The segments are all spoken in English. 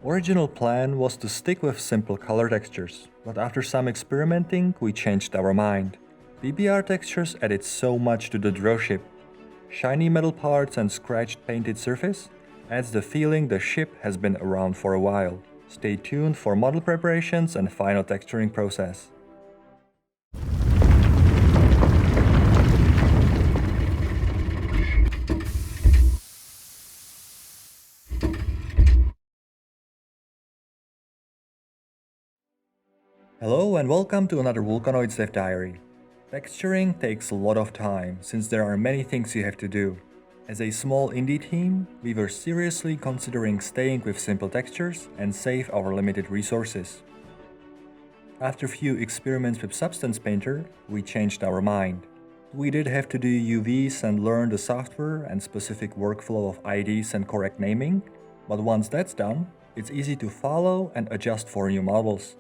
Original plan was to stick with simple color textures, but after some experimenting, we changed our mind. PBR textures added so much to the drillship. Shiny metal parts and scratched painted surface adds the feeling the ship has been around for a while. Stay tuned for model preparations and final texturing process. Hello and welcome to another Volcanoids Dev Diary. Texturing takes a lot of time since there are many things you have to do. As a small indie team, we were seriously considering staying with simple textures and save our limited resources. After few experiments with Substance Painter, we changed our mind. We did have to do UVs and learn the software and specific workflow of IDs and correct naming, but once that's done, it's easy to follow and adjust for new models.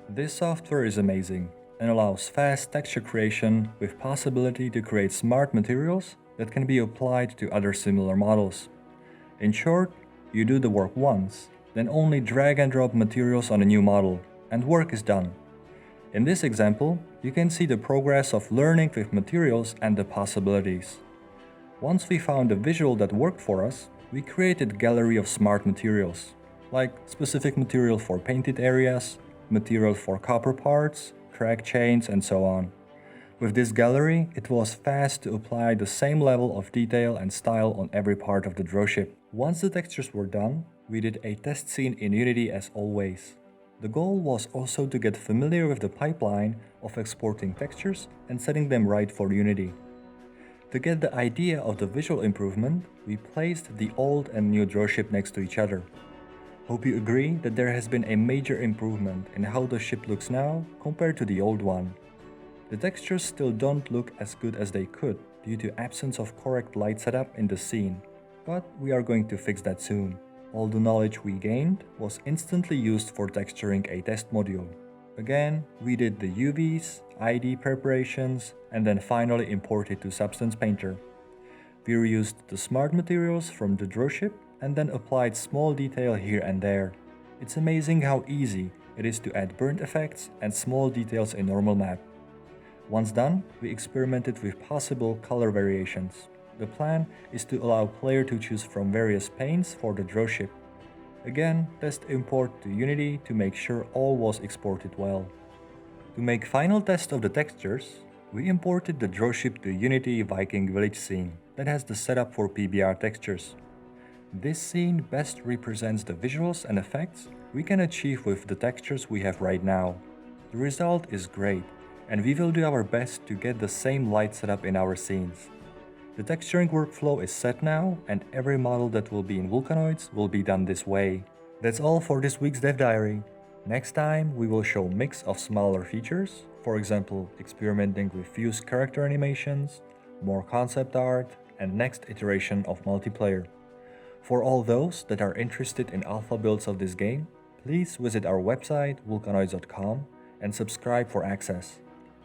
This software is amazing and allows fast texture creation with possibility to create smart materials that can be applied to other similar models. In short, you do the work once, then only drag and drop materials on a new model, and work is done. In this example, you can see the progress of learning with materials and the possibilities. Once we found a visual that worked for us, we created a gallery of smart materials, like specific material for painted areas, material for copper parts, crack chains, and so on. With this gallery, it was fast to apply the same level of detail and style on every part of the drillship. Once the textures were done, we did a test scene in Unity as always. The goal was also to get familiar with the pipeline of exporting textures and setting them right for Unity. To get the idea of the visual improvement, we placed the old and new drillship next to each other. Hope you agree that there has been a major improvement in how the ship looks now compared to the old one. The textures still don't look as good as they could due to absence of correct light setup in the scene, but we are going to fix that soon. All the knowledge we gained was instantly used for texturing a test module. Again, we did the UVs, ID preparations, and then finally imported to Substance Painter. We reused the smart materials from the drillship and then applied small detail here and there. It's amazing how easy it is to add burnt effects and small details in normal map. Once done, we experimented with possible color variations. The plan is to allow player to choose from various paints for the drillship. Again, test import to Unity to make sure all was exported well. To make final test of the textures, we imported the drillship to Unity Viking village scene that has the setup for PBR textures. This scene best represents the visuals and effects we can achieve with the textures we have right now. The result is great, and we will do our best to get the same light setup in our scenes. The texturing workflow is set now, and every model that will be in Volcanoids will be done this way. That's all for this week's Dev Diary. Next time we will show mix of smaller features, for example experimenting with fused character animations, more concept art, and next iteration of multiplayer. For all those that are interested in alpha builds of this game, please visit our website volcanoids.com and subscribe for access.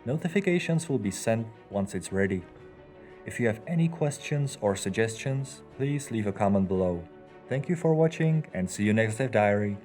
Notifications will be sent once it's ready. If you have any questions or suggestions, please leave a comment below. Thank you for watching and see you next Dev Diary.